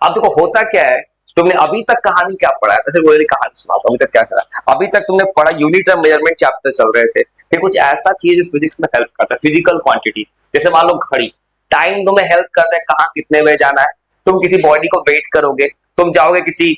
अब देखो होता क्या है, तुमने अभी तक कहानी क्या पढ़ा है, ऐसे बोले कहानी सुनाता हूं, अभी तक क्या चला, अभी तक तुमने पढ़ा यूनिट और मेजरमेंट चैप्टर चल रहे थे, फिर कुछ ऐसा चीज जो फिजिक्स में हेल्प करता है, फिजिकल क्वांटिटी, जैसे मान लो घड़ी, टाइम तुम्हें हेल्प करता है कहाँ कितने बजे जाना है, तुम किसी बॉडी को वेट करोगे, तुम जाओगे किसी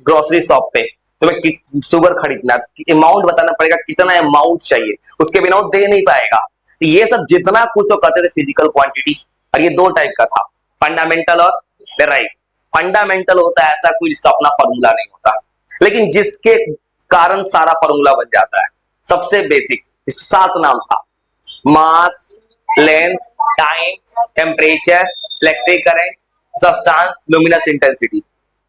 ग्रोसरी शॉप पे, तुम्हें शुगर खरीदना, अमाउंट बताना पड़ेगा कितना अमाउंट चाहिए, उसके बिना वो दे नहीं पाएगा। तो ये सब जितना कुछ तो करते थे फिजिकल क्वांटिटी, और ये दो टाइप का था, फंडामेंटल और डेराइव। फंडामेंटल होता है ऐसा कोई जिसका अपना फॉर्मूला नहीं होता, लेकिन जिसके कारण सारा फॉर्मूला बन जाता है। सबसे बेसिक 7 नाम था, mass, length, time, temperature, electric current, substance, luminous intensity,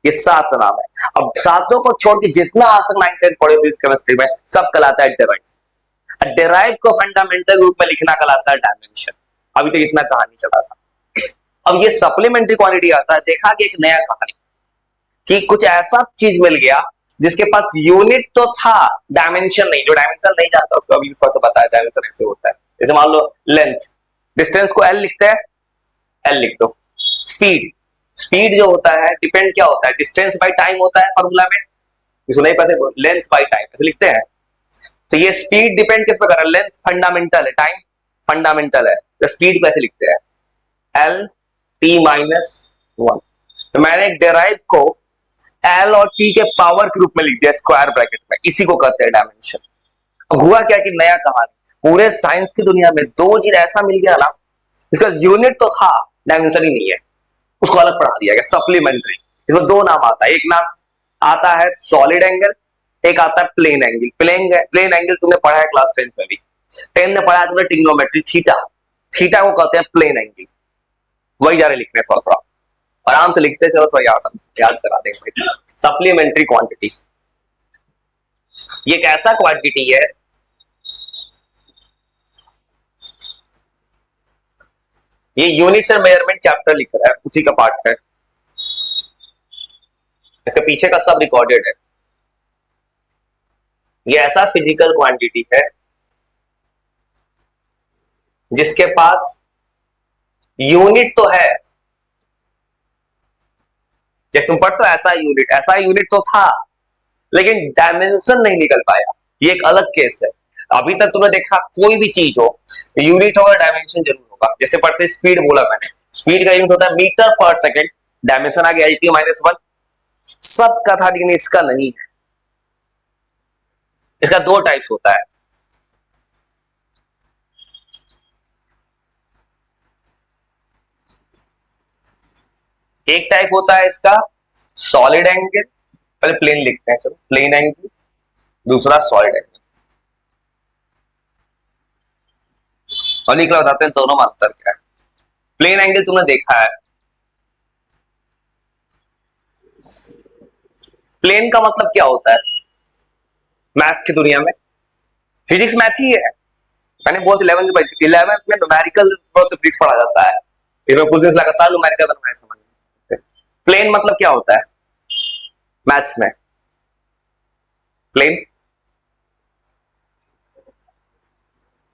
ये 7 नाम है। अब सातों को छोड़ के जितना आज तक 9th 10th पढ़े फिजिक्स केमिस्ट्री में, सब कहलाता है डेराइव। डेराइव को फंडामेंटल रूप में लिखना कहलाता है डायमेंशन। अभी तक इतना कहानी चला था। अब ये सप्लीमेंट्री क्वांटिटी आता है, देखा कि एक नया कहानी कि कुछ ऐसा चीज मिल गया जिसके पास यूनिट तो था, डायमेंशन नहीं। जो डायमेंशन नहीं जानता उसको अभी थोड़ा सा बताया डायमेंशन ऐसे होता है। जैसे मान लो लेंथ, डिस्टेंस को एल लिखते हैं, एल लिख दो। स्पीड, स्पीड जो होता है डिपेंड क्या होता है, डिस्टेंस बाय टाइम होता है फॉर्मूला में, इसको नहीं पता, लेंथ बाय टाइम ऐसे लिखते हैं। तो ये स्पीड डिपेंड किस पर कर रहा है, लेंथ फंडामेंटल है, टाइम फंडामेंटल है, तो स्पीड को ऐसे लिखते हैं एल टी माइनस 1। तो मैंने डेराइव को एल और टी के पावर के रूप में लिख दिया स्क्वायर ब्रैकेट में, इसी को कहते हैं डायमेंशन। हुआ क्या कि नया कहानी, पूरे साइंस की दुनिया में दो चीज ऐसा मिल गया ना, इसका यूनिट तो था, डायमेंशन ही नहीं है, उसको अलग पढ़ा दिया गया, सप्लीमेंट्री। इसमें दो नाम आता है, एक नाम आता है सॉलिड एंगल, एक आता है प्लेन एंगल। प्लेन एंगल तुमने पढ़ा है क्लास 10th में भी, 10th में पढ़ा है तुमने ट्रिग्नोमेट्री, थीटा, थीटा को कहते हैं प्लेन एंगल। वही जा रहे लिखने, थोड़ा थोड़ा आराम से लिखते चलो, थोड़ा याद करा देंगे। सप्लीमेंट्री क्वांटिटी, ये एक ऐसा क्वांटिटी है, ये यूनिट्स एंड मेजरमेंट चैप्टर लिख रहा है, उसी का पार्ट है, इसके पीछे का सब रिकॉर्डेड है। ये ऐसा फिजिकल क्वांटिटी है जिसके पास यूनिट तो है, जैसे तुम पढ़ते हो ऐसा यूनिट तो था, लेकिन डायमेंशन नहीं निकल पाया। ये एक अलग केस है। अभी तक तुमने देखा कोई भी चीज हो, यूनिट होगा, डायमेंशन जरूर होगा। जैसे पढ़ते स्पीड, बोला मैंने, स्पीड का यूनिट होता है मीटर पर सेकेंड, डायमेंशन आ गया एल टी माइनस 1। सबका था, लेकिन इसका नहीं है। इसका दो टाइप्स होता है, एक टाइप होता है इसका सॉलिड एंगल, पहले प्लेन लिखते हैं, चलो प्लेन एंगल, दूसरा सॉलिड एंगल, और निकला बताते हैं दोनों में अंतर क्या है। प्लेन एंगल तुमने देखा है, प्लेन का मतलब क्या होता है मैथ्स की दुनिया में, फिजिक्स मैथ ही है। मैंने बहुत 11th में न्यूमेरिकल बहुत फिजिक्स पढ़ा जाता है, इसमें कुछ दिन लगातार न्यूमेरिकल बनवाए समझ में। प्लेन मतलब क्या होता है मैथ्स में, प्लेन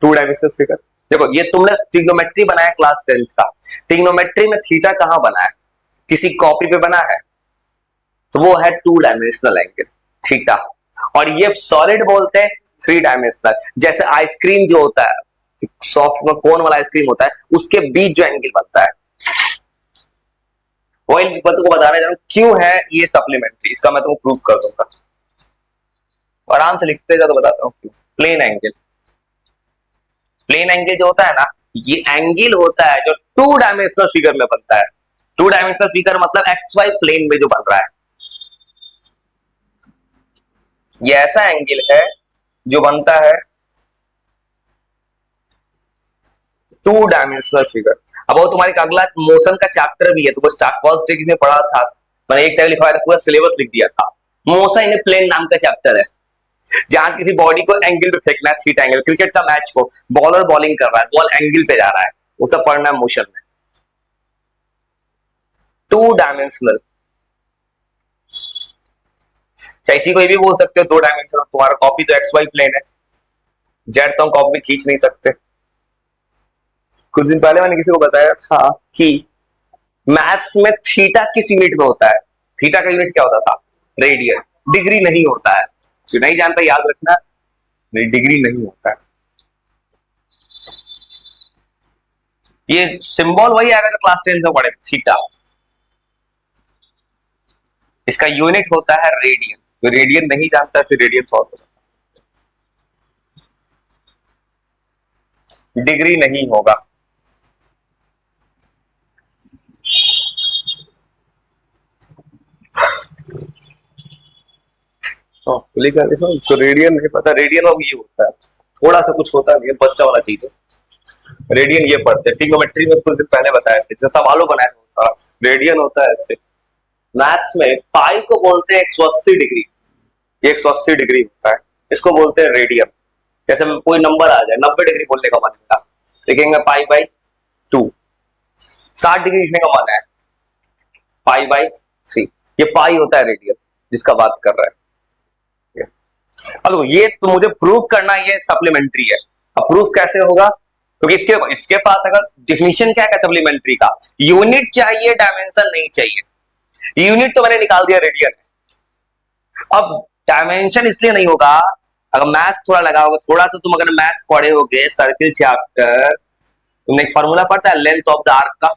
टू डायमेंशनल फिगर। देखो ये तुमने ट्रिग्नोमेट्री बनाया क्लास 10th का, ट्रिग्नोमेट्री में थीटा कहां बना है, किसी कॉपी पे बना है, तो वो है 2 डायमेंशनल एंगल थीटा। और ये सॉलिड बोलते हैं 3 डायमेंशनल। जैसे आइसक्रीम जो होता है, सॉफ्ट में कोन वाला आइसक्रीम होता है, उसके बीच जो एंगल बनता है, वही तुमको बताने जा रहा हूं क्यों है ये सप्लीमेंट्री, इसका मैं तुमको प्रूव कर दूंगा। आराम से लिखते जा तो बताता हूं क्यों। प्लेन एंगल, प्लेन एंगल जो होता है ना, ये एंगल होता है जो 2 डायमेंशनल फिगर में बनता है। 2 डायमेंशनल फिगर मतलब एक्स वाई प्लेन में जो बन रहा है, ये ऐसा एंगल है जो बनता है 2 डायमेंशनल फिगर। अब वो तुम्हारे अगला मोशन का चैप्टर भी है, तो फर्स्ट डे में पढ़ा था, मैंने एक टाइम लिखवाया था, पूरा सिलेबस लिख दिया था। मोशन इन प्लेन नाम का चैप्टर है, जहां किसी बॉडी को एंगल पे फेंकना है, थीटा एंगल। क्रिकेट का मैच को बॉलर बॉलिंग कर रहा है, बॉल एंगल पे जा रहा है, वो सब पढ़ना है मोशन में। 2 डायमेंशनल, इसी को ये भी बोल सकते हो 2 डायमेंशनल। तुम्हारा कॉपी तो एक्स वाई प्लेन है, जेड तो हम कॉपी में खींच नहीं सकते। कुछ दिन पहले मैंने किसी को बताया था कि मैथ्स में थीटा किस यूनिट में होता है? थीटा का यूनिट क्या होता था? रेडियन। डिग्री नहीं होता है, जो नहीं जानता याद रखना, डिग्री नहीं होता है। ये सिंबल वही आएगा जो क्लास 10 में पढ़े, थीटा। इसका यूनिट होता है रेडियन। जो रेडियन नहीं जानता फिर रेडियन सॉल्व होगा, डिग्री नहीं होगा। इसको रेडियन नहीं पता, रेडियन अब ये होता है, थोड़ा सा कुछ होता है, बच्चा वाला चीज है। रेडियन ये पढ़ते हैं ट्रिग्नोमेट्री में, कुछ दिन पहले बताया थे, जैसे सवालों बनाया था, रेडियन होता है ऐसे। मैथ्स में पाई को बोलते हैं 180 डिग्री, 180 डिग्री होता है, इसको बोलते हैं रेडियन। जैसे कोई नंबर आ जाए 90 डिग्री बोलने का मन है, लिखेंगे पाई बाई 2। 60 डिग्री लिखने का मन है, पाई बाई 3। ये पाई होता है रेडियन जिसका बात कर रहा है। अब ये तो मुझे प्रूफ करना, ये सप्लीमेंट्री है। अब प्रूफ कैसे होगा? क्योंकि इसके पास अगर डिफिनीशन क्या है सप्लीमेंट्री का, यूनिट चाहिए, डायमेंशन नहीं चाहिए। यूनिट तो मैंने निकाल दिया, रेडियन है। अब डायमेंशन इसलिए नहीं होगा, अगर मैथ थोड़ा लगा होगा, थोड़ा सा तुम अगर मैथ पढ़े होगे सर्किल चैप्टर, तुमने एक फॉर्मूला पढ़ता है लेंथ ऑफ द आर्क का।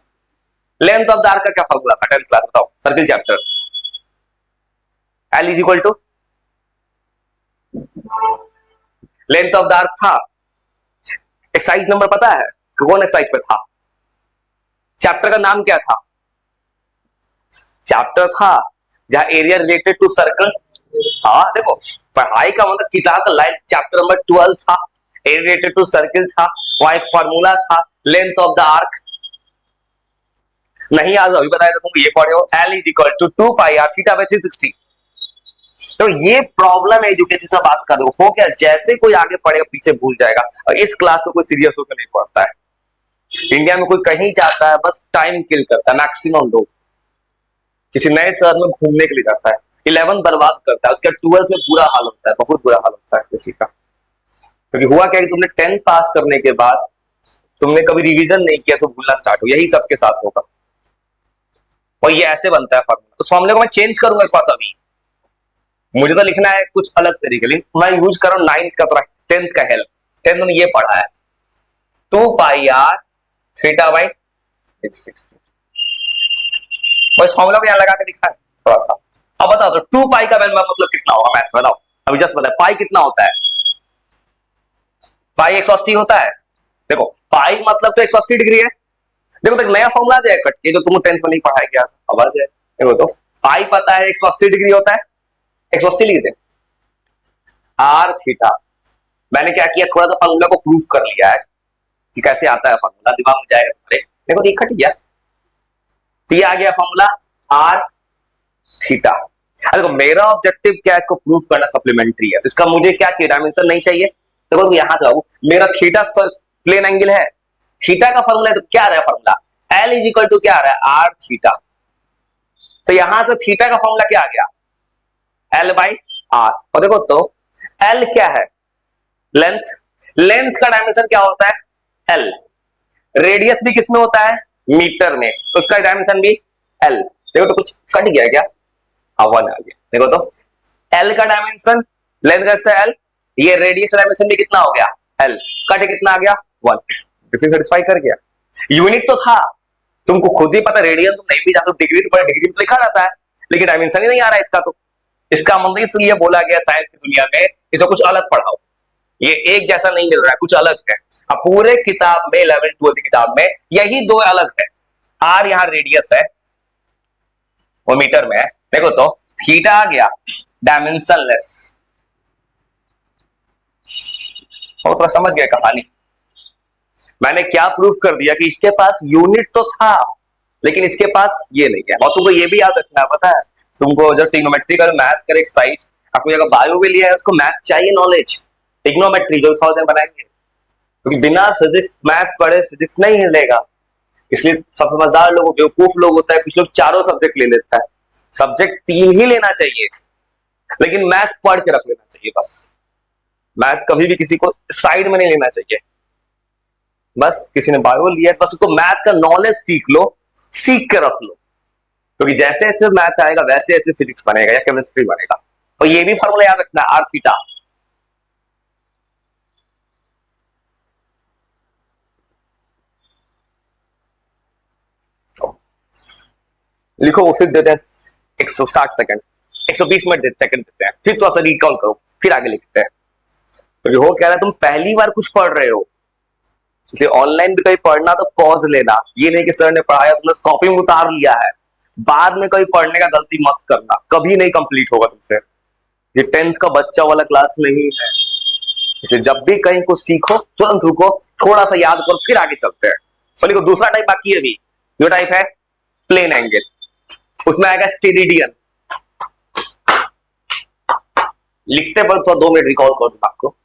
लेंथ ऑफ द आर्क का क्या फॉर्मूला था 10th क्लास, बताओ, circle chapter. L is equal to, length of the arc था, एक्सरसाइज नंबर पता है कौन एक्सरसाइज पे था? चैप्टर का नाम क्या था? चैप्टर था जहां एरिया रिलेटेड टू सर्कल। हाँ देखो, पढ़ाई का मतलब किताब का लाइन चैप्टर नंबर 12 था, एरिया रिलेटेड टू सर्कल था, वहां एक फार्मूला था लेंथ ऑफ द आर्क। नहीं याद अभी बताया था तुमको, ये पढ़े हो, L is equal to 2 pi r theta by 360। तो ये प्रॉब्लम है एजुकेशन से बात कर रहे हो क्या, जैसे कोई आगे पढ़ेगा पीछे भूल जाएगा। और इस क्लास को कोई सीरियस होकर नहीं पढ़ता है। इंडिया में कोई कहीं जाता है बस टाइम किल करता है, मैक्सिमम लोग किसी नए शहर में घूमने के लिए जाता है, 11 बर्बाद करता है, उसके 12 में बुरा हाल होता है, बहुत बुरा हाल होता है किसी का। क्योंकि हुआ क्या कि तुमने 10 पास करने के बाद तुमने कभी रिवीजन नहीं किया तो भूलना स्टार्ट हो, यही सबके साथ होगा। और ये ऐसे बनता है फॉर्मूला। तो फॉर्मूले को मैं चेंज करूंगा इस पास, अभी मुझे तो लिखना है कुछ अलग तरीके, लेकिन मैं यूज कर रहा हूं 9th का, 10th का हेल्प। 10th में ये पढ़ा है 2 पाई आर थीटा बाई 360। बस फॉर्मूला को यहां लगा के दिखा है थोड़ा सा। अब बताओ तो 2 पाई का मतलब कितना होगा मैथ्स में, बताओ अभी जस्ट बताओ, पाई कितना होता है? पाई 180 होता है। देखो पाई मतलब तो 180 डिग्री है। देखो तो नया फॉर्मूला जाए कट के, जो तुम 10th में नहीं पढ़ाया गया, अब आ जाए। देखो तो पाई पता है 180 डिग्री होता है, 180 लिख दे, आर थीटा। मैंने क्या किया, थोड़ा सा फॉर्मूला को प्रूफ कर लिया है कि कैसे आता है फॉर्मूला, दिमाग में जाएगा तुम्हारे। देखो तो कट गया, ये आ गया फॉर्मूला आर थीटा। देखो मेरा ऑब्जेक्टिव क्या है, इसको प्रूफ करना, सप्लीमेंट्री है, तो इसका मुझे क्या चाहिए, डायमेंशन नहीं चाहिए। देखो तो यहां जाओ, मेरा थीटा प्लेन एंगल है, थीटा का फॉर्मूला है, तो क्या आ रहा है formula, L is equal to क्या आ रहा है, आर थीटा। तो यहां से थीटा का फॉर्मूला क्या आ गया, एल बाई आर। और देखो तो एल क्या है, लेंथ। लेंथ का डायमेंशन क्या होता है, एल। रेडियस भी किसमें होता है, मीटर में, तो उसका डायमेंशन भी एल। देखो तो कुछ कट गया क्या, वन आ गया। देखो तो एल का डायमेंशन, लेंथ का एल, ये रेडियस का डायमेंशन भी कितना हो गया, एल। कट कितना आ गया, 1। डिफरेंस सेटिस्फाई कर गया। यूनिट तो था, तुमको खुद ही पता, रेडियन तुम नहीं भी जानते, डिग्री तो पर डिग्री में लिखा रहता है, लेकिन डायमेंशन ही नहीं आ रहा है इसका। तो इसका मतलब इसलिए बोला गया साइंस की दुनिया में इसको कुछ अलग पढ़ाओ, ये एक जैसा नहीं मिल रहा है, कुछ अलग है। अब पूरे किताब में 11th 12th किताब में यही दो अलग है, आर यहाँ रेडियस है, वो मीटर में है। देखो तो थीटा आ गया डायमेंशनलेस। वो तो समझ गया कहानी। मैंने क्या प्रूफ कर दिया कि इसके पास यूनिट तो था लेकिन इसके पास ये नहीं है। और तुमको ये भी याद रखना है, पता है तुमको जब ट्रिग्नोमेट्री का मैथ का एक्सरसाइज, आपको अगर बायो भी लिया है उसको मैथ चाहिए, नॉलेज। ट्रिग्नोमेट्री जो 2000 बनाएंगे, क्योंकि बिना फिजिक्स मैथ पढ़े फिजिक्स नहीं हिलेगा। इसलिए सब समझदार लोग, बेवकूफ लोग होता है, कुछ लोग चारों सब्जेक्ट ले लेता है। सब्जेक्ट 3 ही लेना चाहिए, लेकिन मैथ पढ़ के रख लेना चाहिए बस। मैथ कभी भी किसी को साइड में नहीं लेना चाहिए। बस किसी ने बायो लिया, बस उसको मैथ का नॉलेज सीख लो, सीख के रख लो, क्योंकि जैसे जैसे मैथ आएगा वैसे ऐसे फिजिक्स बनेगा या केमिस्ट्री बनेगा। और ये भी फॉर्मूला याद रखना, आर थीटा। लिखो, वो फिर देते हैं 160 सेकंड, 120 मिनट सेकंड देते हैं, फिर थोड़ा सा रिकॉल करो, फिर आगे लिखते हैं। क्योंकि वो कह रहा है तुम पहली बार कुछ पढ़ रहे हो, इसलिए ऑनलाइन भी कहीं पढ़ना तो पॉज लेना, ये नहीं कि सर ने पढ़ाया तुमने कॉपी में उतार लिया है, बाद में कहीं पढ़ने का गलती मत करना, कभी नहीं कंप्लीट होगा तुमसे। ये 10th का बच्चा वाला क्लास नहीं है, इसलिए जब भी कहीं कुछ सीखो तुरंत रुको, थोड़ा सा याद करो, फिर आगे चलते हैं। तो देखो दूसरा टाइप बाकी है अभी, जो टाइप है प्लेन एंगल, उसमें आएगा स्टेरेडियन। लिखते पर तो 2 मिनट रिकॉल करो दिमाग को।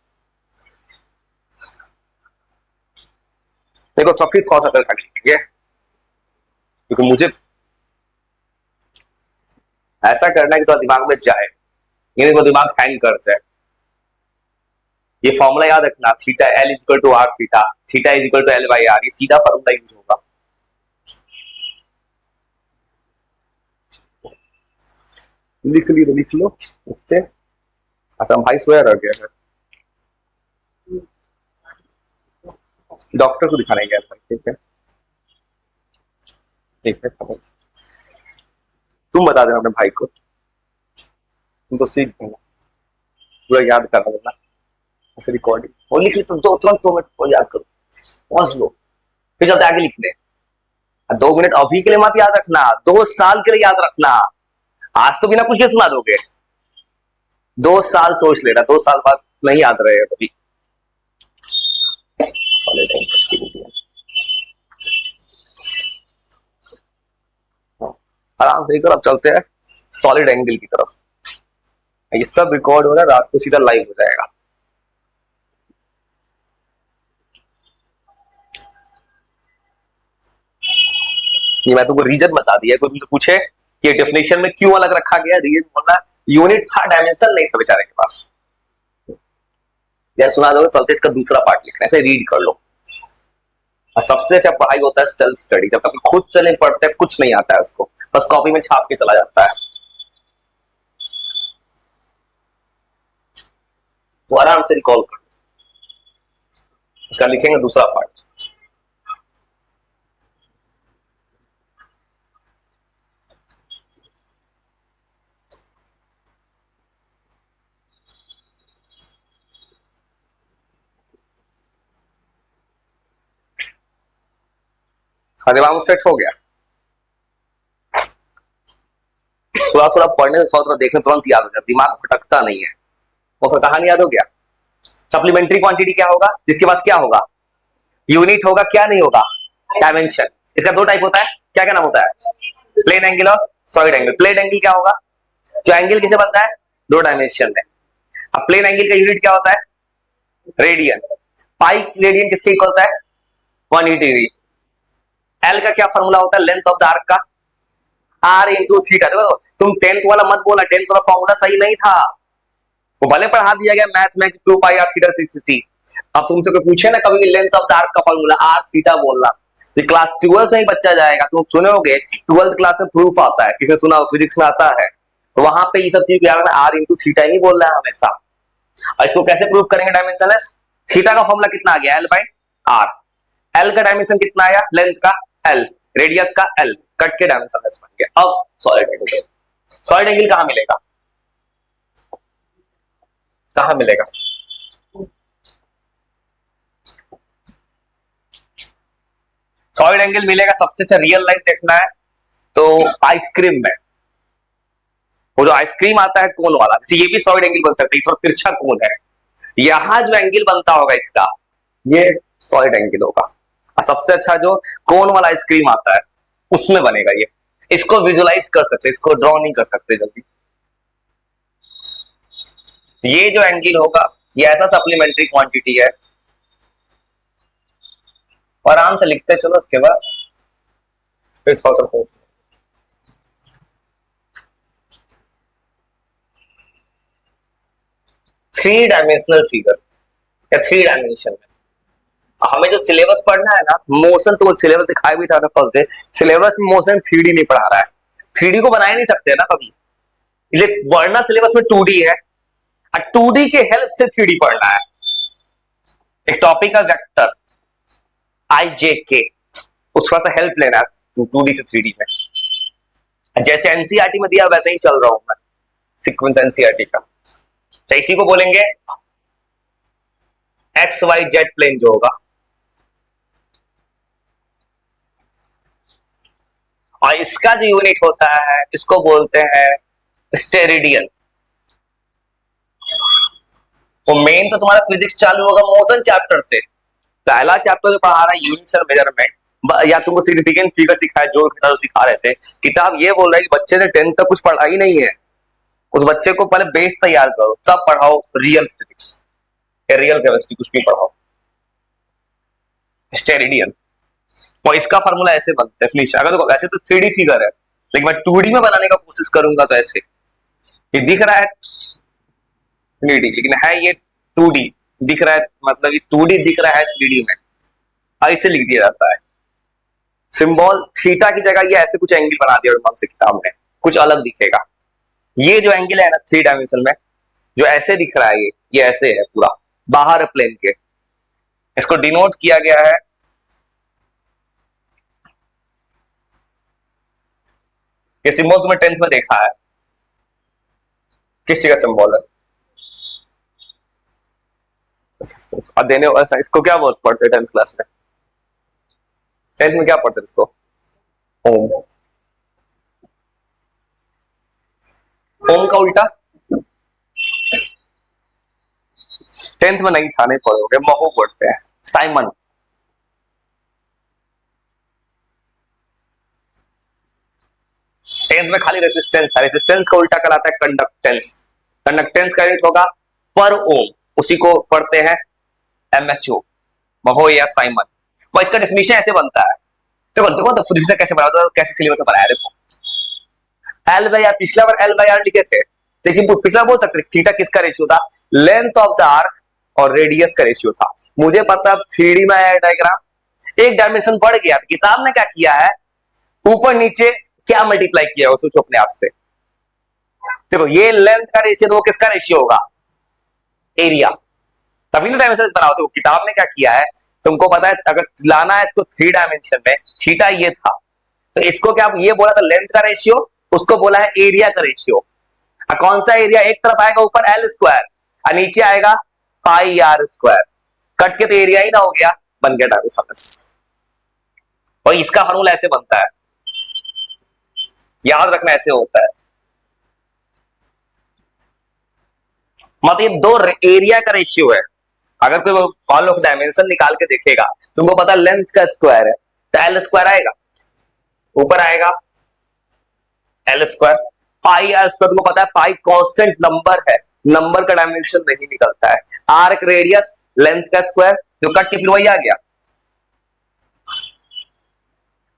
देखो तो फिर थोड़ा सा कर लिखेंगे, क्योंकि मुझे ऐसा करना है कि तो दिमाग में जाए, ये तो दिमाग हैंग कर जाए। ये फॉर्मूला याद रखना, theta L equal to r theta, theta is equal to L by r, ये सीधा फॉर्मूला यूज होगा। लिख ली तो लिख लो, लिखते। अच्छा भाई सोया रह गया है, डॉक्टर को दिखाने गया था। ठीक है ठीक है, तुम बता देना अपने भाई को, तुम तो सीख देना, पूरा याद कर लेना, ऐसे रिकॉर्डिंग और लिख ली तो तुरंत 2 मिनट और याद करो, पहुंच लो, फिर चलते आगे लिखने। 2 मिनट अभी के लिए मत याद रखना, 2 साल के लिए याद रखना। आज तो बिना कुछ के सुना दोगे, 2 साल सोच लेना, 2 साल बाद नहीं याद रहे अभी। आराम से कर, अब चलते हैं सॉलिड एंगल की तरफ। ये सब रिकॉर्ड हो रहा है, रात को सीधा लाइव हो जाएगा। ये मैं तुमको रीजन बता दिया, कोई तुमसे पूछे कि डेफिनेशन में क्यों अलग रखा गया, रीजन बोलना यूनिट था, डायमेंशन नहीं था बेचारे के पास। यार सुना दोगे, चलते इसका दूसरा पार्ट लिखना, ऐसे रीड कर लो। और सबसे अच्छा पढ़ाई होता है सेल्फ स्टडी, जब तक खुद से नहीं पढ़ते कुछ नहीं आता है उसको, बस कॉपी में छाप के चला जाता है। तो आराम से रिकॉल कर, उसका लिखेंगे दूसरा पार्ट। दिमाग सेट हो गया, थोड़ा थोड़ा पढ़ने से थोड़ा थोड़ा देखने तुरंत याद हो जाए, दिमाग भटकता नहीं है। वो कहानी याद हो गया। सप्लीमेंट्री क्वांटिटी क्या होगा, जिसके पास क्या होगा, यूनिट होगा, क्या नहीं होगा, डायमेंशन। इसका 2 टाइप होता है, क्या क्या नाम होता है, प्लेन एंगल और सॉलिड एंगल। प्लेन एंगल क्या होगा, जो एंगल किसे बनता है, 2 डायमेंशन में। अब प्लेन एंगल का यूनिट क्या होता है, रेडियन। पाई रेडियन किसके इक्वल होता है, 180 डिग्री। एल का क्या फॉर्मूला होता है, लेंथ ऑफ द आर्क का, आर इंटू थीटा। देखो तुम 10th वाला मत बोला, 10th वाला फॉर्मूला सही नहीं था, वो भले पढ़ा दिया गया मैथ में 2 पाई आर थीटा 660। अब तुमसे कोई पूछे ना कभी भी लेंथ ऑफ द आर्क का फॉर्मूला, आर थीटा बोलना, ये क्लास 12 में ही बच्चा जाएगा, तुम सुनोगे 12th क्लास में प्रूफ आता है, किसने सुना, फिजिक्स में आता है, तो वहां पे ये सब चीज याद रखना, आर इंटू थीटा ही बोल रहा है हमेशा। और इसको कैसे प्रूव करेंगे, डायमेंशन थीटा का फॉर्मूला कितना आ गया, एल बाई आर। एल का डायमेंशन कितना आया, लेंथ का एल, रेडियस का एल, कट के डायमेंशन एस बन गया। अब सॉलिड एंगल, सॉलिड एंगल कहां मिलेगा, कहां मिलेगा, सॉलिड एंगल मिलेगा सबसे अच्छा, रियल लाइफ देखना है तो आइसक्रीम में, वो जो आइसक्रीम आता है कोन वाला, ये भी सॉलिड एंगल बन सकता है, थोड़ा तिरछा कोन है, यहां जो एंगल बनता होगा इसका, ये सॉलिड एंगल होगा। और सबसे अच्छा जो कोन वाला आइसक्रीम आता है उसमें बनेगा ये, इसको विजुलाइज कर सकते, इसको ड्रॉ नहीं कर सकते जल्दी। ये जो एंगल होगा ये ऐसा सप्लीमेंट्री क्वांटिटी है, और आराम से लिखते चलो, उसके बाद फिर थोड़ा सा 3 डायमेंशनल फिगर या 3 डायमेंशन में हमें जो सिलेबस पढ़ना है ना, मोशन तो सिलेबस दिखाया भी था ना फर्स्ट डे, सिलेबस में मोशन 3D नहीं पढ़ा रहा है, 3D को बना ही नहीं सकते ना कभी, इसलिए वरना सिलेबस में 2D है, और 2D के हेल्प से 3D पढ़ना है। एक टॉपिक का वेक्टर आई जे के, उसका सा हेल्प लेना है 2D से 3D में। जैसे एनसीईआरटी में दिया वैसे ही चल रहा हूं मैं, सीक्वेंस एनसीईआरटी का। तो इसी को बोलेंगे एक्स वाई जेड प्लेन जो होगा, और इसका जो यूनिट होता है इसको बोलते हैं स्टेरिडियन। वो मेन तो तुम्हारा फिजिक्स चालू होगा मोशन चैप्टर से, पहला चैप्टर जो पढ़ा रहा है यूनिट्स और मेजरमेंट, या तुमको सिग्निफिकेंट फिगर सिखाया, जोड़ घटाव सिखा रहे थे, किताब ये बोल रहा है कि बच्चे ने 10th तक कुछ पढ़ा ही नहीं है, उस बच्चे को पहले बेस तैयार करो तब पढ़ाओ रियल फिजिक्स या रियल केमिस्ट्री, कुछ भी पढ़ाओ। स्टेरिडियन, और इसका फॉर्मूला ऐसे बनता है फिनिश, अगर तो ऐसे तो 3D फिगर है, लेकिन मैं 2D में बनाने का कोशिश करूंगा तो ऐसे, ये दिख रहा है 3D लेकिन है ये 2D दिख रहा है, मतलब ये 2D दिख रहा है 3D में, ऐसे लिख दिया जाता है। सिंबल थीटा की जगह ये ऐसे कुछ एंगल बना दिया से किताब में, कुछ अलग दिखेगा। ये जो एंगल है ना 3 डायमेंशन में जो ऐसे दिख रहा है, ये ऐसे है पूरा बाहर प्लेन के, इसको डिनोट किया गया है ये सिंबल तुम्हें 10th में देखा है, किस चीज का सिंबल है, रेसिस्टेंस। और देने इसको क्या पढ़ते हैं 10th क्लास में, 10th में क्या पढ़ते हैं इसको, ओम। ओम का उल्टा 10th में नहीं था, नहीं पढ़ोगे, महो पढ़ते हैं, साइमन। 10th में खाली रेसिस्टेंस था, रेसिस्टेंस का उल्टा कहलाता है कंडक्टेंस, कंडक्टेंस का यूनिट होगा पर ओम, उसी को पढ़ते हैं एमएचओ, महो या साइमन। और इसका डेफिनेशन ऐसे बनता है, तो बनते को तो फिजिक्स कैसे बनाता है, कैसे सिलेबस में बनाया, देखो एल बाई आर, पिछला बार एल बाई आर लिखे थे, लेकिन पिछला बोल सकते थीटा किसका रेशियो था, लेंथ ऑफ द आर्क और रेडियस का रेशियो था। मुझे पता 3D में आया डायग्राम, एक डायमेंशन बढ़ गया, तो किताब ने क्या किया है, ऊपर नीचे क्या मल्टीप्लाई किया है सोचो अपने आप से। देखो ये लेंथ का रेशियो, तो वो किसका रेशियो होगा, एरिया, तभी ना डायमेंशन बनाओ। तो किताब ने क्या किया है, तुमको पता है अगर लाना है इसको 3 डायमेंशन में, थीटा ये था, तो इसको क्या ये बोला था लेंथ का रेशियो, उसको बोला है एरिया का रेशियो। कौन सा एरिया, एक तरफ आएगा ऊपर एल स्क्वायर और नीचे आएगा पाई आर स्क्वायर, कट के तो एरिया ही ना हो गया, बन गया डायमेंशन। और इसका फॉर्मूला ऐसे बनता है, याद रखना ऐसे होता है, मतलब ये दो एरिया का रेशियो है। अगर कोई मान लो डायमेंशन निकाल के देखेगा, तुमको पता लेंथ का स्क्वायर है, तो एल स्क्वायर आएगा, ऊपर आएगा L square, pi r square, तुमको पता है पाई कांस्टेंट नंबर है, नंबर का डायमेंशन नहीं निकलता है, आर्क रेडियस लेंथ का स्क्वायर, जो कट के फिर वही आ गया।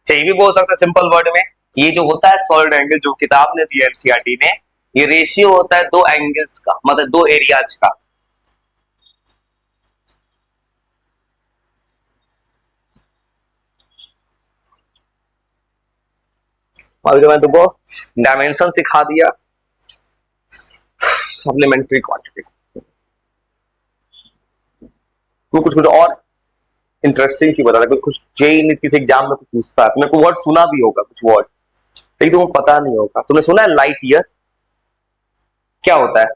ये भी बोल सकते सिंपल वर्ड में, ये जो होता है सॉलिड एंगल जो किताब ने दी एनसीईआरटी ने, ये रेशियो होता है दो एंगल्स का, मतलब दो एरियाज का। अभी तो मैं तुमको डायमेंशन सिखा दिया, सप्लीमेंट्री क्वांटिटी, तुम कुछ कुछ और इंटरेस्टिंग सी बता रहा, कुछ जेई नीट किसी एग्जाम में कुछ पूछता है, तुमने कोई वर्ड सुना भी होगा, कुछ वर्ड लेकिन तुमको पता नहीं होगा। तुमने सुना है लाइट ईयर, क्या होता है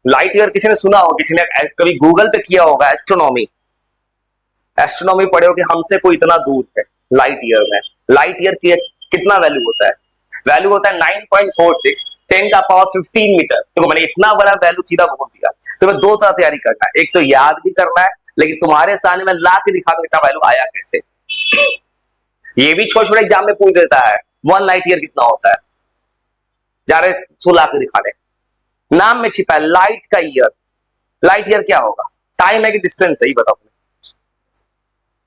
लाइट ईयर, किसी ने सुना हो, किसी ने कभी गूगल पे किया होगा, एस्ट्रोनॉमी, एस्ट्रोनॉमी पढ़े हो कि हमसे कोई इतना दूर है लाइट ईयर में, लाइट ईयर की कितना वैल्यू होता है, वैल्यू होता है 9.46 10 का पावर 15 मीटर। तो मैंने इतना बड़ा वैल्यू सीधा बोल दिया। तुम्हें दो तरह तैयारी करना है, एक तो याद भी करना है, लेकिन तुम्हारे सामने मैं ला के दिखा दूं इतना वैल्यू आया कैसे। ये भी छोटे छोटे एग्जाम में पूछ देता है 1 लाइट ईयर कितना होता है, जा रहे तू ला के दिखा दे, नाम में छिपा है लाइट का ईयर। लाइट ईयर क्या होगा, टाइम है कि डिस्टेंस है, ये बताओ।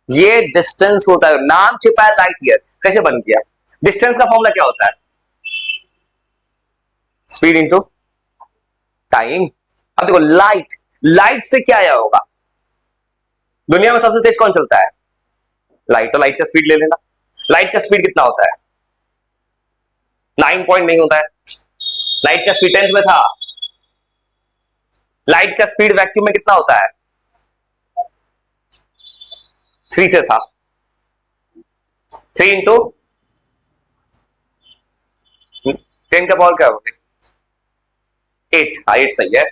ये डिस्टेंस होता है, नाम छिपा है लाइट ईयर, कैसे बन गया। डिस्टेंस का फॉर्मूला क्या होता है, स्पीड इंटू टाइम। अब देखो लाइट, लाइट से क्या आया होगा, दुनिया में सबसे तेज कौन चलता है? लाइट। तो लाइट का स्पीड ले लेना। लाइट का स्पीड कितना होता है? 9 पॉइंट नहीं होता है। लाइट का स्पीड 10th में था। लाइट का स्पीड वैक्यूम में कितना होता है? 3 से था। 3 इंटू 10 का पावर क्या होगा? 8। हाँ 8 सही है,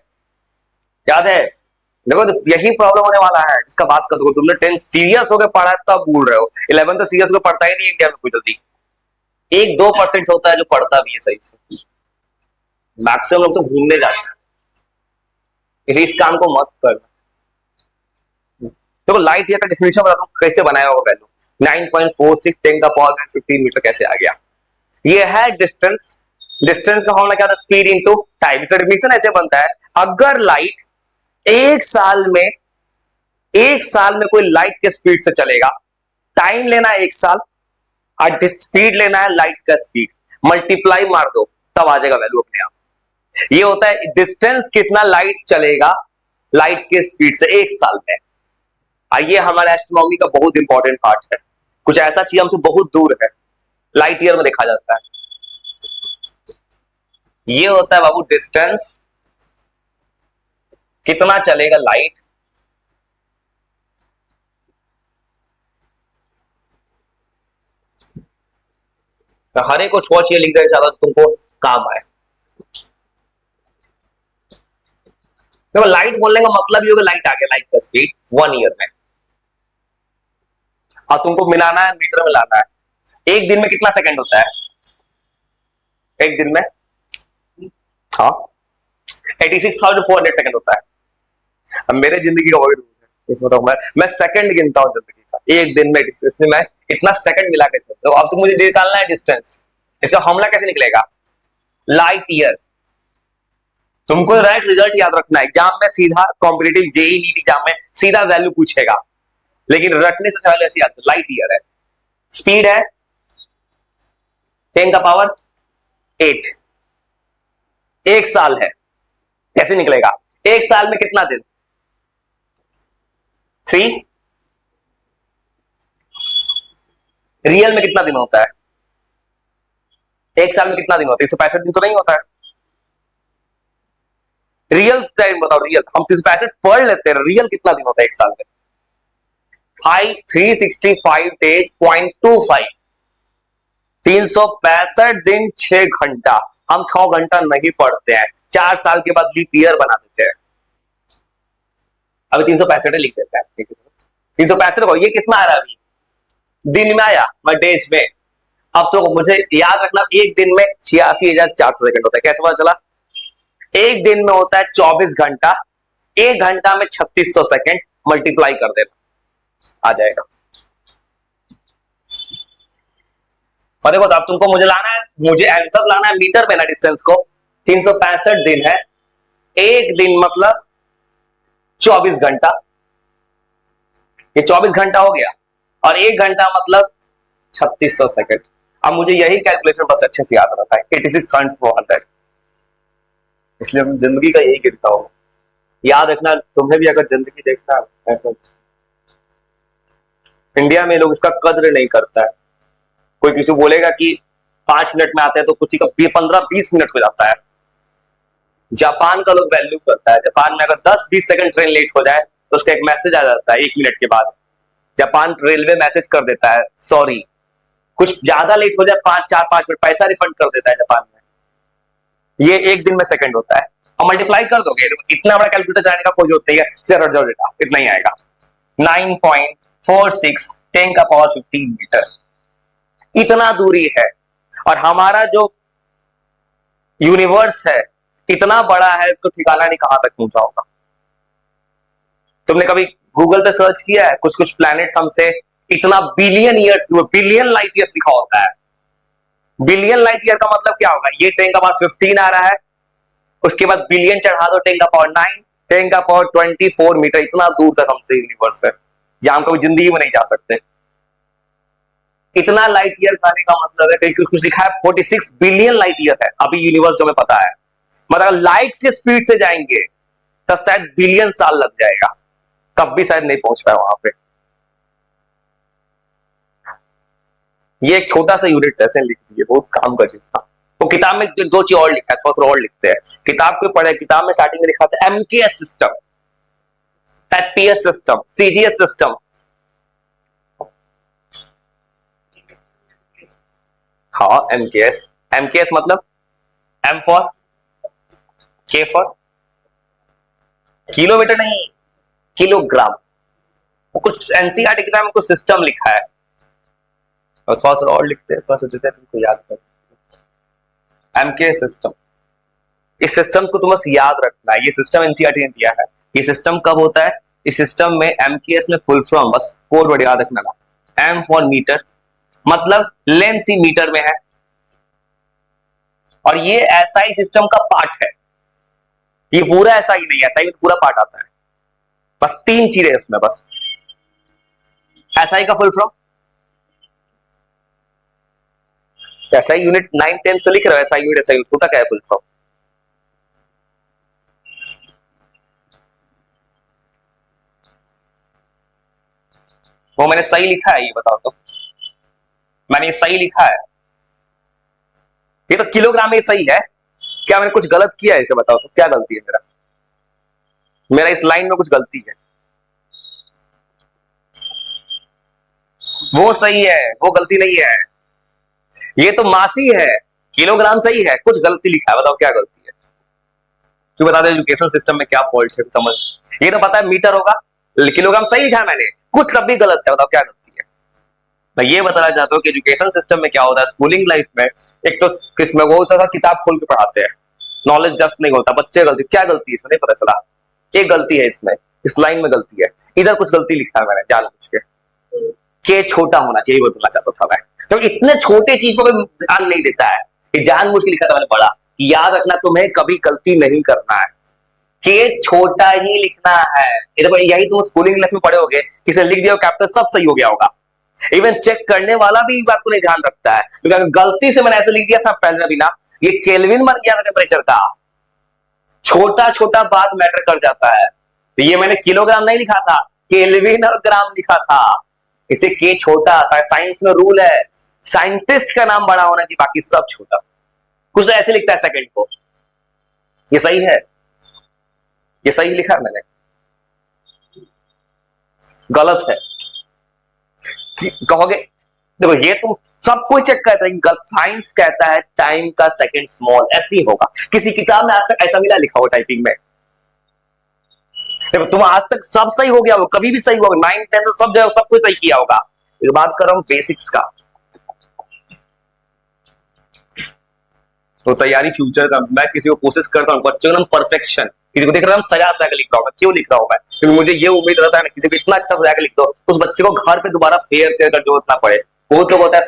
याद है। देखो तो यही प्रॉब्लम होने वाला है, इसका बात करो। तुमने 10 सीरियस होकर पढ़ा है तब भूल रहे हो। 11 तो सीरियस होकर पढ़ता ही नहीं इंडिया में कोई जल्दी। 1-2% होता है जो पढ़ता भी है सही से। मैक्सिमम लोग तो घूमने जाते हैं। इस काम को मत कर। देखो लाइट ईयर का डेफिनेशन बताता हूँ कैसे बनाया होगा वैल्यू। 9.46 10 का पावर 15 मीटर कैसे आ गया? ये है डिस्टेंस। डिस्टेंस का फॉर्मूला क्या था? Speed into time. इसका डेफिनेशन ऐसे बनता है, अगर लाइट एक साल में कोई लाइट के स्पीड से चलेगा, टाइम लेना है 1 साल और स्पीड लेना है लाइट का स्पीड, मल्टीप्लाई मार दो तब आ जाएगा वैल्यू अपने आप। ये होता है डिस्टेंस कितना लाइट चलेगा लाइट के स्पीड से 1 साल में। ये हमारे एस्ट्रोनॉमी का बहुत इंपॉर्टेंट पार्ट है। कुछ ऐसा चीज हमसे बहुत दूर है, लाइट ईयर में देखा जाता है। ये होता है बाबू डिस्टेंस कितना चलेगा लाइट हर एक को वॉच ये लिख देना चाहता तुमको काम आए। देखो लाइट बोलने का मतलब ये होगा लाइट आ गया, लाइट का स्पीड 1 ईयर में। और तुमको मिलाना है, मीटर में लाना है। एक दिन में कितना सेकंड होता है? एक दिन में हाँ 86,400 सेकंड होता है। अब मेरे जिंदगी का वही रूल है, इसमें तो मैं सेकंड गिनता हूँ जिंदगी का। एक दिन में इसमें मैं इतना सेकंड मिला के तो अब तो मुझे निकालना है डिस्टेंस। इसका फॉर्मूला कैसे निकलेगा? Light year. तुमको डायरेक्ट रिजल्ट याद रखना है। एग्जाम में सीधा कॉम्पिटिटिव जेई नीट एग्जाम में सीधा वैल्यू पूछेगा, लेकिन रटने से पहले ऐसे याद। लाइट ईयर है, स्पीड है 10 का पावर 8, 1 साल है। कैसे निकलेगा? 1 साल में कितना दिन? 3। रियल में कितना दिन होता है? 1 साल में कितना दिन होता है? 365 दिन तो नहीं होता है। रियल टाइम बताओ, रियल। हम 365 पढ़ लेते हैं, रियल कितना दिन होता है 1 साल में? 365 डेज 0.25, 365 दिन 6 घंटा। हम 6 घंटा नहीं पढ़ते हैं, 4 साल के बाद लीप ईयर बना देते हैं। अभी 365 लिख देते हैं, 365 को। ये किसमें आ रहा है? अभी दिन में आया, मैं डेज में। अब तो मुझे याद रखना, एक दिन में 86,400 सेकंड होता है। कैसे पता चला? एक दिन में होता है 24 घंटा, 1 घंटा में 3600 सेकंड, मल्टीप्लाई कर देना आ जाएगा। और देखो तो अब तुमको मुझे लाना है, मुझे आंसर लाना है मीटर में ना डिस्टेंस को। 365 दिन है, एक दिन मतलब 24 घंटा, ये 24 घंटा हो गया, और 1 घंटा मतलब 3600 सेकंड। अब मुझे यही कैलकुलेशन बस अच्छे से याद रहता है, 86,400। इसलिए मैं जिंदगी का यही गिनता हूं। याद रखना, तुम्हें भी अगर जिंदगी देखना ऐसा, इंडिया में लोग इसका कद्र नहीं करता है। कोई किसी को बोलेगा कि 5 मिनट में आता है तो किसी का 15-20 मिनट हो जाता है। जापान का लोग वैल्यू करता है। जापान में अगर 10-20 सेकंड ट्रेन लेट हो जाए तो उसका एक मैसेज आ जाता है 1 मिनट के बाद। जापान रेलवे मैसेज कर देता है सॉरी। कुछ ज्यादा लेट हो जाए 4-5 मिनट, पैसा रिफंड कर देता है जापान में। ये एक दिन में सेकंड होता है। और मल्टीप्लाई कर दोगे, इतना बड़ा कैलकुलेटर जाने का खोज होती है, रट जाओ डेटा, इतना ही आएगा। 9.46 10 का पावर 15 मीटर, इतना दूरी है। और हमारा जो यूनिवर्स है इतना बड़ा है, इसको ठिकाना नहीं कहां तक पहुंचा होगा। तुमने कभी गूगल पे सर्च किया है? कुछ कुछ प्लैनेट्स हमसे इतना billion years, billion light years लिखा होता है। बिलियन लाइट ईयर का मतलब क्या होगा? ये 10 का पावर 15 आ रहा है, उसके बाद बिलियन चढ़ा दो 10 का पावर 9, 10 का पावर 24 मीटर। इतना दूर तक हमसे यूनिवर्स है, जहां हम कभी जिंदगी में नहीं जा सकते। इतना लाइट ईयर खाने का मतलब है, कहीं कुछ लिखा है 46 बिलियन लाइट ईयर है अभी यूनिवर्स जो हमें पता है। मतलब लाइट के स्पीड से जाएंगे तब शायद बिलियन साल लग जाएगा। तब भी शायद नहीं पहुंच पाया वहां पे। ये एक छोटा सा यूनिट ऐसे लिख दिए, बहुत काम का चीज था। वो किताब में दो चीज और लिखा है, थोड़ा थोड़ा और लिखते हैं। किताब को पढ़े, किताब में स्टार्टिंग में लिखा था MKS system, FPS system, CGS system. हाँ एमकेएस, एमकेएस मतलब एम फॉर, के फॉर किलोमीटर नहीं, किलोग्राम। कुछ एनसीईआरटी किताब में कुछ सिस्टम लिखा है, और थोड़ा थोड़ा और लिखते हैं, थोड़ा सा देते हैं तुमको याद कर। एमकेएस सिस्टम, इस सिस्टम को तुम बस याद रखना है। ये सिस्टम एनसीईआरटी ने दिया है। ये सिस्टम कब होता है? इस सिस्टम में एमकेएस में फुल फॉर्म, बस कोड वर्ड याद रखना ना। एम फॉर मीटर, मतलब लेंथ ही मीटर में है, और ये एसआई सिस्टम का पार्ट है। ये पूरा एसआई नहीं है, एसआई में तो पूरा पार्ट आता है। बस तीन चीजें इसमें, बस एसआई का फुल फॉर्म, एसआई यूनिट 9 10 से लिख रहे हो, एसआई यूनिट, एसआई यूनिट होता क्या है फुल फॉर्म? वो मैंने सही लिखा है, ये बताओ तो, मैंने ये सही लिखा है? ये तो किलोग्राम में सही है, क्या मैंने कुछ गलत किया है इसे बताओ तो, क्या गलती है मेरा? मेरा इस लाइन में कुछ गलती है? वो सही है, वो गलती नहीं है। ये तो मासी है, किलोग्राम सही है, कुछ गलती लिखा है, बताओ क्या गलती है? क्यों बता दे एजुकेशन सिस्टम में क्या फॉल्ट है, समझ। ये तो पता है मीटर होगा, किलोग्राम सही लिखा है मैंने, कुछ तब भी गलत है, बताओ क्या गलती है? मैं ये बताना चाहता हूँ कि एजुकेशन सिस्टम में क्या होता है, स्कूलिंग लाइफ में एक तो किसमें वो सा किताब खोल के पढ़ाते हैं, नॉलेज जस्ट नहीं होता, बच्चे गलती, क्या गलती है इसमें नहीं पता चला। एक गलती है इसमें, इस लाइन में गलती है, इधर कुछ गलती लिखा है मैंने जानबूझ के छोटा होना चाहिए, बोलना चाहता था मैं। तो इतने छोटे चीज पर ध्यान नहीं देता है, ये जानबूझ के लिखा था मैंने पढ़ा। याद रखना, तुम्हें कभी गलती नहीं करना है, के छोटा ही लिखना है। ये देखो, यही तुम स्कूलिंग लाइफ में पढ़े होगे, किसी लिख दिया कैपिटल सब सही हो गया होगा। इवन चेक करने वाला भी इस बात को नहीं ध्यान रखता है, क्योंकि अगर गलती से मैंने ऐसे लिख दिया था पहले बिना, ये केल्विन बन गया टेम्परेचर का। छोटा छोटा बात मैटर कर जाता है। तो ये मैंने किलोग्राम नहीं लिखा था, केल्विन और ग्राम लिखा था। इसे के छोटा, साइंस में रूल है, साइंटिस्ट का नाम बड़ा होना चाहिए, बाकी सब छोटा। कुछ तो ऐसे लिखता है सेकंड को, ये सही है, ये सही लिखा है मैंने, गलत है कहोगे? देखो ये तुम सब कोई चेक करता है, साइंस कहता है टाइम का सेकंड स्मॉल, ऐसे ही होगा। किसी किताब में आज तक ऐसा मिला लिखा हो टाइपिंग में? देखो तुम आज तक सब सही हो गया हो, कभी भी सही होगा, 9 10 सब जगह सब कुछ सही किया होगा। ये बात कर रहा हूं बेसिक्स का, तो तैयारी फ्यूचर का मैं किसी को कोशिश करता हूं, बच्चों का परफेक्शन, किसी को देख रहा हूं सजा सजा के लिख रहा हूं, मैं क्यों लिख रहा हूं मैं? क्योंकि मुझे ये उम्मीद रहता है ना, किसी को इतना अच्छा सजा के लिख दो उस बच्चे को घर पे दोबारा फेयर कर जरूरत ना पड़े। वो तो होता है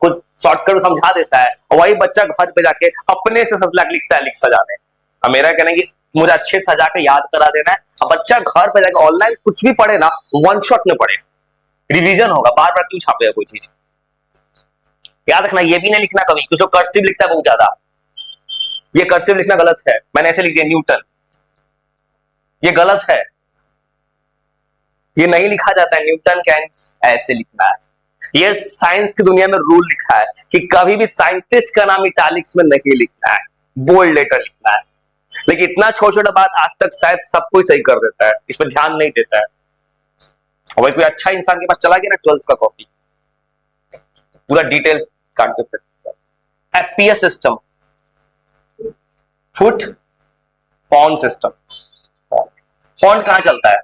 कुछ शॉर्टकट समझा देता है, और वही बच्चा घर पे जाके अपने से सजा लिखता है, लिख सजाने। अब मेरा कहना है कि मुझे अच्छे सजा के याद करा देना है, अब बच्चा घर पे जाके ऑनलाइन कुछ भी पढ़े ना, वन शॉट में पढ़े, रिवीजन होगा, बार बार क्यों छापेगा कोई चीज। याद रखना, ये भी नहीं लिखना कभी, कुछ लोग कर्सिव लिखता है बहुत ज्यादा, ये कर्सिव लिखना गलत है, मैंने ऐसे लिख दिया न्यूटन, ये गलत है, ये नहीं लिखा जाता है, न्यूटन कैन, ऐसे लिखना है। ये साइंस की दुनिया में रूल लिखा है कि कभी भी साइंटिस्ट का नाम इटैलिक्स में नहीं लिखना है, बोल्ड लेटर लिखना है। लेकिन इतना छोटा छोटा बात आज तक शायद सब कोई सही कर देता है, इस पर ध्यान नहीं देता है। और भाई कोई अच्छा इंसान के पास चला गया ना 12th का कॉपी, पूरा डिटेल काट के फिर FPS system, foot pond system. Pond कहां चलता है?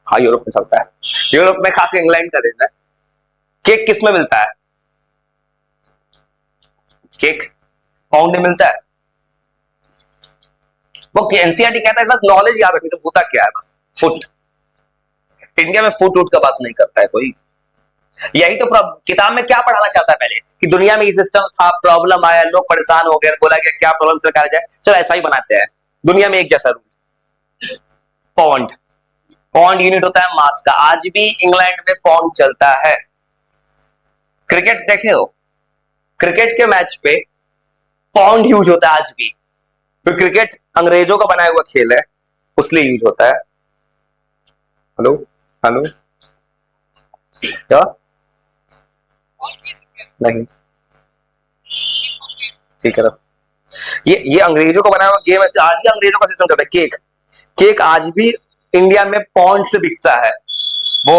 हाँ यूरोप में चलता है, यूरोप में खास इंग्लैंड का देश है। केक किस में मिलता है? केक पाउंड में मिलता है। वो एनसीईआरटी कहता है बस नॉलेज याद रखनी, तो होता क्या है बस फुट। इंडिया में फुट उट का बात नहीं करता है कोई। यही तो किताब में क्या पढ़ाना चाहता है पहले, कि दुनिया में ये सिस्टम था, प्रॉब्लम आया, लोग परेशान हो गए, बोला गया क्या प्रॉब्लम से निकाला जाए, चलो ऐसा ही बनाते हैं। दुनिया में एक जैसा रूल, पॉन्ड, पॉन्ड यूनिट होता है मास का। आज भी इंग्लैंड में पॉन्ड चलता है। क्रिकेट देखे हो, क्रिकेट के मैच पे पॉन्ड यूज होता है आज भी, तो क्रिकेट अंग्रेजों का बनाया हुआ खेल है, उसलिए यूज होता है। हेलो हेलो, क्या? नहीं, ठीक है। ये अंग्रेजों को बनाया हुआ गेम है, आज भी अंग्रेजों का सिस्टम चलता है। केक, केक आज भी इंडिया में पॉन्ड से बिकता है। वो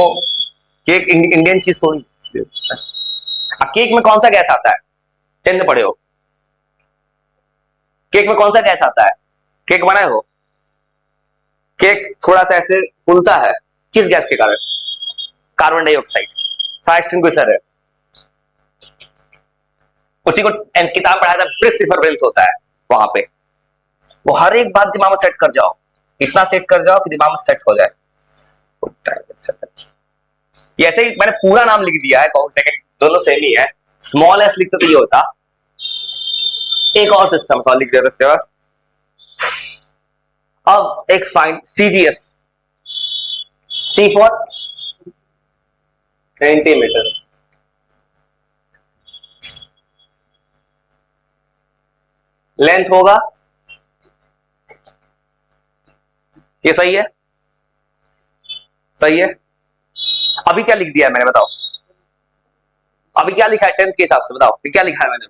केक इंडियन चीज थोड़ी। केक में कौन सा गैस आता है? 10th में पढ़े हो? केक में कौन सा गैस आता है? केक बनाए हो? केक थोड़ा सा ऐसे फूलता है, किस गैस के कारण? Carbon dioxide. फायर एक्सटिंग्विशर है। उसी को किताब पढ़ाया था, ब्रिस डिफरेंस होता है वहां पे। वो हर एक बात दिमाग में सेट कर जाओ, इतना सेट कर जाओ कि दिमाग में सेट हो जाए। ये ऐसे ही मैंने पूरा नाम लिख दिया है, सेकंड दोनों सेम ही है। स्मॉल एस लिखते तो ये होता। एक और सिस्टम था, लिख देता इसके बाद। अब एक fine CGS, C for centimetre. Length होगा, ये सही है? सही है। अभी क्या लिख दिया है मैंने, बताओ? अभी क्या लिखा है 10th के हिसाब से, बताओ क्या लिखा है मैंने?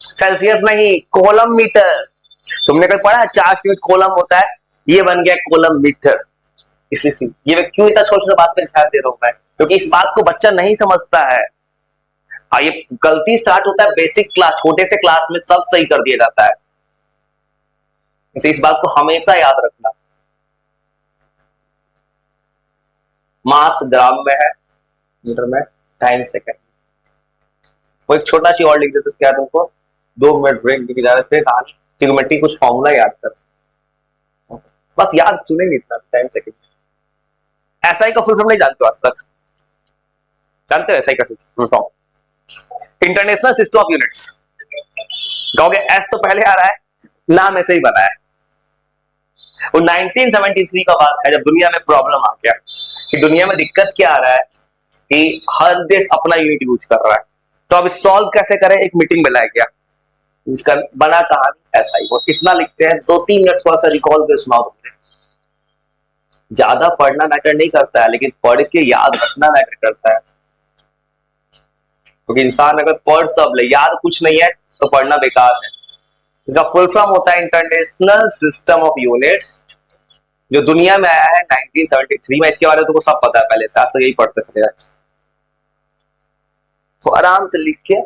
सेल्सियस नहीं, कोलम मीटर। तुमने कल पढ़ा है चार्ज के कोलम होता है, ये बन गया कोलम मीटर। इसलिए ये मैं क्यों इतना छोटे छोटे बात पे ध्यान दे रहा हूं मैं, क्योंकि इस बात को बच्चा नहीं समझता है। ये गलती स्टार्ट होता है बेसिक क्लास, छोटे से क्लास में सब सही कर दिया जाता है। इस बात को हमेशा याद रखना। मास ग्राम में है, मीटर में टाइम सेकंड। वो एक छोटा सी और लिख देते उसके बाद तुमको 2 मिनट ब्रेक की इजाजत है कहानी, ट्रिग्नोमेट्री कुछ फॉर्मूला याद कर, बस याद सुने नहीं इतना टाइम सेकंड। एसआई का फुल फॉर्म नहीं जानते हो आज तक? जानते हो एसआई का full form? International system of units. कहोगे एस तो पहले आ रहा है, नाम ऐसे ही बना है। वो 1973 का बात है, जब दुनिया में प्रॉब्लम आ गया कि दुनिया में दिक्कत क्या आ रहा है कि हर देश अपना यूनिट यूज कर रहा है, तो अब सॉल्व कैसे करें, एक मीटिंग बुलाया गया। इसका बना कहानी एसआई। वो इतना लिखते हैं, 2-3 मिनट थोड़ा सा रिकॉल कर सुनाओ तुमने। ज्यादा पढ़ना मैटर नहीं करता है, लेकिन पढ़ के याद रखना मैटर करता है। क्योंकि इंसान अगर पढ़ सब ले, याद कुछ नहीं है तो पढ़ना बेकार है। इसका फुल फॉर्म होता है इंटरनेशनल सिस्टम ऑफ यूनिट्स, जो दुनिया में आया है 1973 में। इसके बारे में तुमको सब पता है पहले से, आज तो यही पढ़ते चले जाए। तो आराम से लिख के